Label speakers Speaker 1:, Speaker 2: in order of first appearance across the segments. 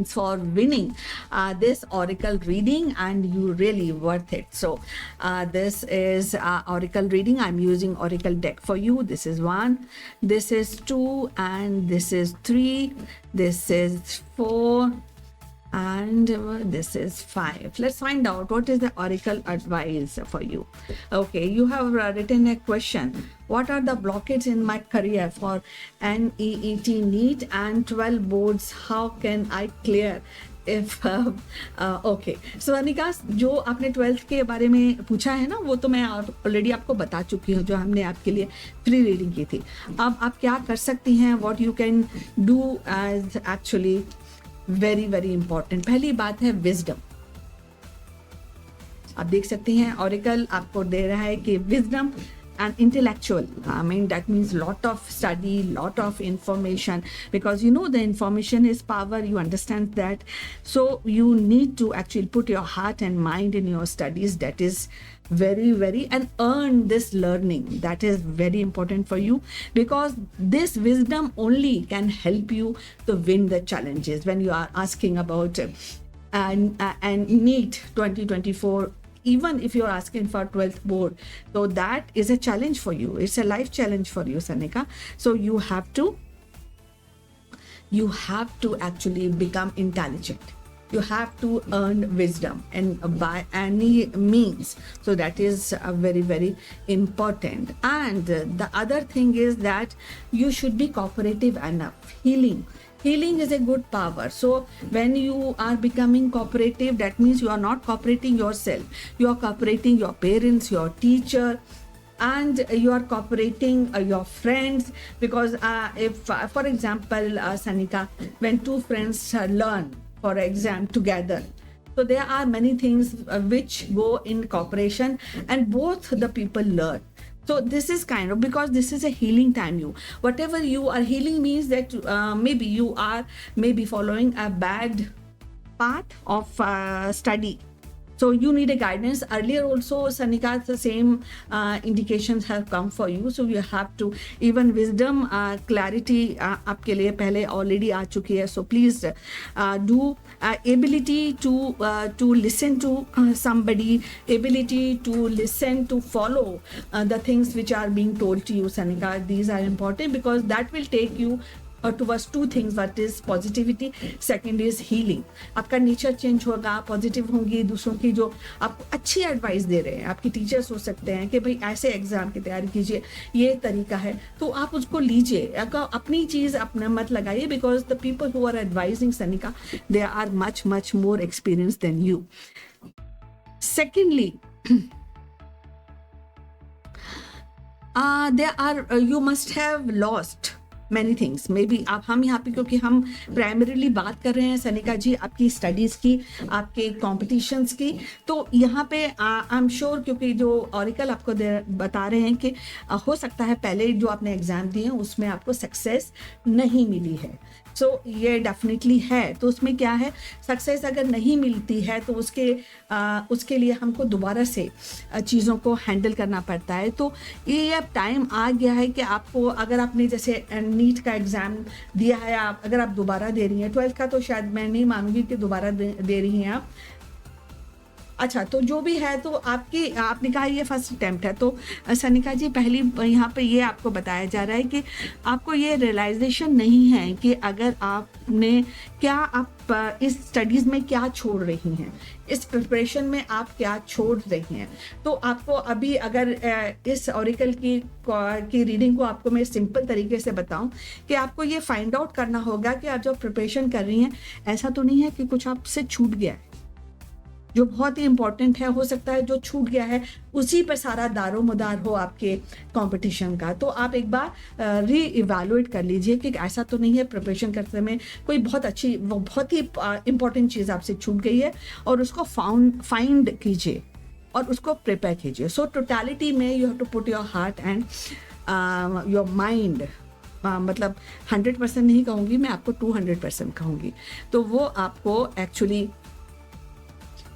Speaker 1: for winning this oracle reading, and you really worth it. So this is oracle reading. I'm using oracle deck for you. This is 1, this is 2, and this is 3, this is 4, and this is 5. Let's find out what is the oracle advice for you. Okay, you have written a question. What are the blockades in my career for NEET NEET and 12 boards? How can I clear? If okay so Anika, जो आपने 12th के बारे में पूछा है ना, वो तो मैं ऑलरेडी आपको बता चुकी हूँ, जो हमने आपके लिए फ्री रीडिंग की थी. अब आप क्या कर सकती हैं, what you can do as actually very very important. पहली बात है विजडम. आप देख सकते हैं ऑरिकल आपको दे रहा है कि wisdom and intellectual, I mean that means lot of study, lot of information, because you know the information is power, you understand that. So you need to actually put your heart and mind in your studies. That is very very, and earn this learning. That is very important for you, because this wisdom only can help you to win the challenges when you are asking about and NEET 2024. Even if you're asking for 12th board, so that is a challenge for you. It's a life challenge for you, Sanika. So you have to actually become intelligent. You have to earn wisdom, and by any means. So that is very very important. And the other thing is that you should be cooperative enough. Healing is a good power. So when you are becoming cooperative, that means you are not cooperating yourself. You are cooperating your parents, your teacher, and you are cooperating your friends. Because if for example, Sanika, when two friends learn for exam together, so there are many things which go in cooperation, and both the people learn. So this is kind of, because this is a healing time. You, whatever you are healing means that maybe you are following a bad path of study. So you need a guidance. Earlier also, Sanika, the same indications have come for you. So you have to, even wisdom, clarity आपके लिए पहले already आ चुकी है. So please do ability to listen to somebody, ability to listen, to follow the things which are being told to you, Sanika. These are important, because that will take you towards two things. What is positivity, second is healing. आपका nature change होगा, positive होंगी. दूसरों की जो आपको अच्छी advice दे रहे हैं, आपके टीचर्स हो सकते हैं कि भाई ऐसे एग्जाम की तैयारी कीजिए, ये तरीका है, तो आप उसको लीजिए. अपनी चीज़ अपना मत लगाइए, because the people who are advising Sanika, they are much more experienced than you. Secondly, you must have lost many things. Maybe आप, हम यहाँ पे क्योंकि हम प्राइमरीली बात कर रहे हैं सनिका जी आपकी स्टडीज़ की, आपके कॉम्पिटिशन्स की, तो यहाँ पे आई एम श्योर, क्योंकि जो ऑरिकल आपको बता रहे हैं कि हो सकता है पहले जो आपने एग्ज़ाम दिए हैं उसमें आपको सक्सेस नहीं मिली है. सो ये डेफिनेटली है. तो उसमें क्या है, सक्सेस अगर नहीं मिलती है तो उसके लिए हमको दोबारा से चीज़ों को हैंडल करना पड़ता है. तो ये अब टाइम आ गया है कि आपको, अगर आपने जैसे नीट का एग्ज़ाम दिया है, अगर आप दोबारा दे रही हैं, 12th का तो शायद मैं नहीं मानूंगी कि दोबारा दे रही हैं आप. अच्छा, तो जो भी है, तो आपने कहा ये फर्स्ट अटैम्प्ट है. तो सनिका जी, पहली यहाँ पे ये आपको बताया जा रहा है कि आपको ये रियलाइजेशन नहीं है कि अगर आपने क्या, आप इस स्टडीज़ में क्या छोड़ रही हैं, इस प्रिपरेशन में आप क्या छोड़ रही हैं. तो आपको अभी, अगर इस ऑरिकल की रीडिंग को आपको मैं सिंपल तरीके से बताऊं, कि आपको ये फाइंड आउट करना होगा कि आप जो प्रिपरेशन कर रही हैं, ऐसा तो नहीं है कि कुछ आपसे छूट गया है जो बहुत ही इंपॉर्टेंट है. हो सकता है जो छूट गया है उसी पर सारा दारोमदार हो आपके कंपटीशन का. तो आप एक बार री इवैल्यूएट कर लीजिए कि ऐसा तो नहीं है प्रिपरेशन करते में कोई बहुत ही इंपॉर्टेंट चीज़ आपसे छूट गई है, और उसको फाइंड कीजिए और उसको प्रिपेयर कीजिए. सो टोटलिटी में you have to put your heart and your mind. मतलब 100% नहीं कहूँगी मैं, आपको 200% कहूँगी. तो वो आपको एक्चुअली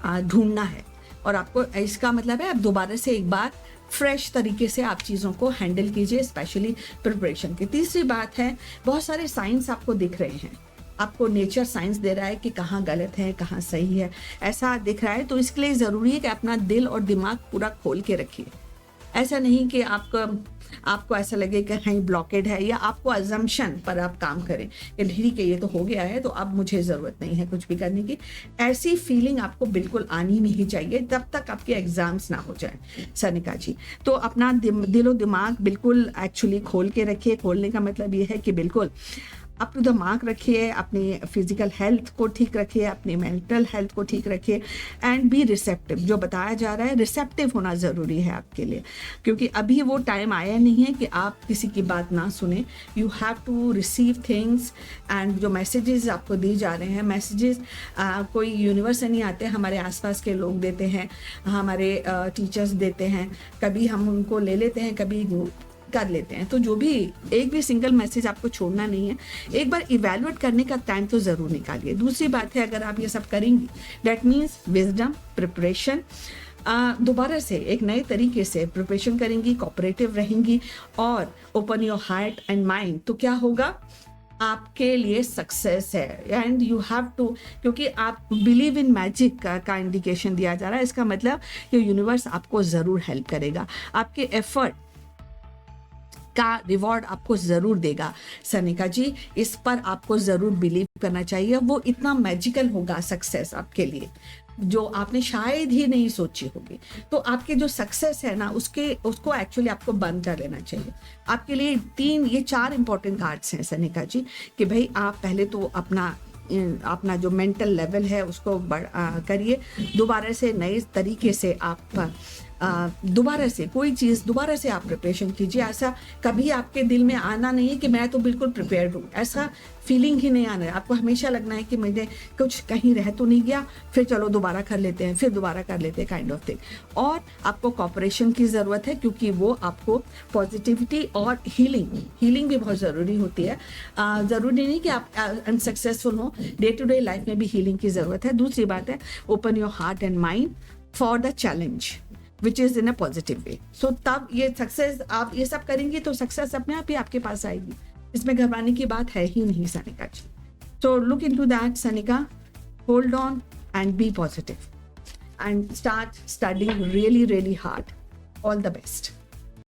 Speaker 1: ढूंढना है, और आपको, इसका मतलब है आप दोबारा से एक बार फ्रेश तरीके से आप चीज़ों को हैंडल कीजिए, स्पेशली प्रिपरेशन की. तीसरी बात है, बहुत सारे साइंस आपको दिख रहे हैं, आपको नेचर साइंस दे रहा है कि कहाँ गलत है कहाँ सही है, ऐसा दिख रहा है। तो इसके लिए ज़रूरी है कि अपना दिल और दिमाग पूरा खोल के रखिए। ऐसा नहीं कि आपको ऐसा लगे कि कहीं ब्लॉकेड है, या आपको अजम्पशन पर आप काम करें कि ठीक है ये तो हो गया है तो अब मुझे ज़रूरत नहीं है कुछ भी करने की। ऐसी फीलिंग आपको बिल्कुल आनी नहीं चाहिए जब तक आपके एग्ज़ाम्स ना हो जाए सनिका जी। तो अपना दिलो दिमाग बिल्कुल एक्चुअली खोल के रखिए। खोलने का मतलब ये है कि बिल्कुल अप टू द मार्क रखिए, अपनी फिजिकल हेल्थ को ठीक रखिए, अपनी मेंटल हेल्थ को ठीक रखिए, एंड बी रिसेप्टिव। जो बताया जा रहा है रिसेप्टिव होना ज़रूरी है आपके लिए, क्योंकि अभी वो टाइम आया नहीं है कि आप किसी की बात ना सुने। You have to receive things, and जो मैसेजेस आपको दी जा रहे हैं, मैसेजेस कोई यूनिवर्स से नहीं आते, हमारे आसपास के लोग देते हैं, हमारे टीचर्स देते हैं, कभी हम उनको ले लेते हैं, कभी कर लेते हैं। तो जो भी एक भी सिंगल मैसेज आपको छोड़ना नहीं है, एक बार इवैल्यूएट करने का टाइम तो ज़रूर निकालिए। दूसरी बात है, अगर आप ये सब करेंगी दैट मीन्स विजडम, प्रिपरेशन, दोबारा से एक नए तरीके से प्रिपरेशन करेंगी, कोऑपरेटिव रहेंगी और open your heart and mind, तो क्या होगा, आपके लिए सक्सेस है। एंड यू हैव टू, क्योंकि आप बिलीव इन मैजिक का इंडिकेशन दिया जा रहा है, इसका मतलब ये यूनिवर्स आपको ज़रूर हेल्प करेगा, आपके एफर्ट का रिवॉर्ड आपको ज़रूर देगा सनिका जी। इस पर आपको ज़रूर बिलीव करना चाहिए, वो इतना मैजिकल होगा सक्सेस आपके लिए जो आपने शायद ही नहीं सोची होगी। तो आपके जो सक्सेस है ना, उसको एक्चुअली आपको बंद कर लेना चाहिए। आपके लिए ये 4 इंपॉर्टेंट कार्ड्स हैं सनिका जी, कि भाई आप पहले तो अपना जो मेंटल लेवल है उसको करिए, दोबारा से नए तरीके से आप दोबारा से कोई चीज़ दोबारा से आप प्रिपरेशन कीजिए। ऐसा कभी आपके दिल में आना नहीं है कि मैं तो बिल्कुल प्रिपेयर्ड हूँ, ऐसा फीलिंग ही नहीं आना है। आपको हमेशा लगना है कि मुझे कुछ कहीं रह तो नहीं गया, फिर चलो दोबारा कर लेते हैं, फिर दोबारा कर लेते हैं, काइंड ऑफ थिंग। और आपको कॉपरेशन की ज़रूरत है, क्योंकि वो आपको पॉजिटिविटी और हीलिंग भी बहुत ज़रूरी होती है। ज़रूरी नहीं कि आप अनसक्सेसफुल हों, डे टू डे लाइफ में भी हीलिंग की ज़रूरत है। दूसरी बात है, open your heart and mind for the challenge which is in a positive way. So तब ये सक्सेस, आप ये सब करेंगे तो सक्सेस अपने आप ही आपके पास आएगी, इसमें घबराने की बात है ही नहीं सनिका जी। So look into that, Sanika. Hold on and be positive and start studying really, really hard. All the best.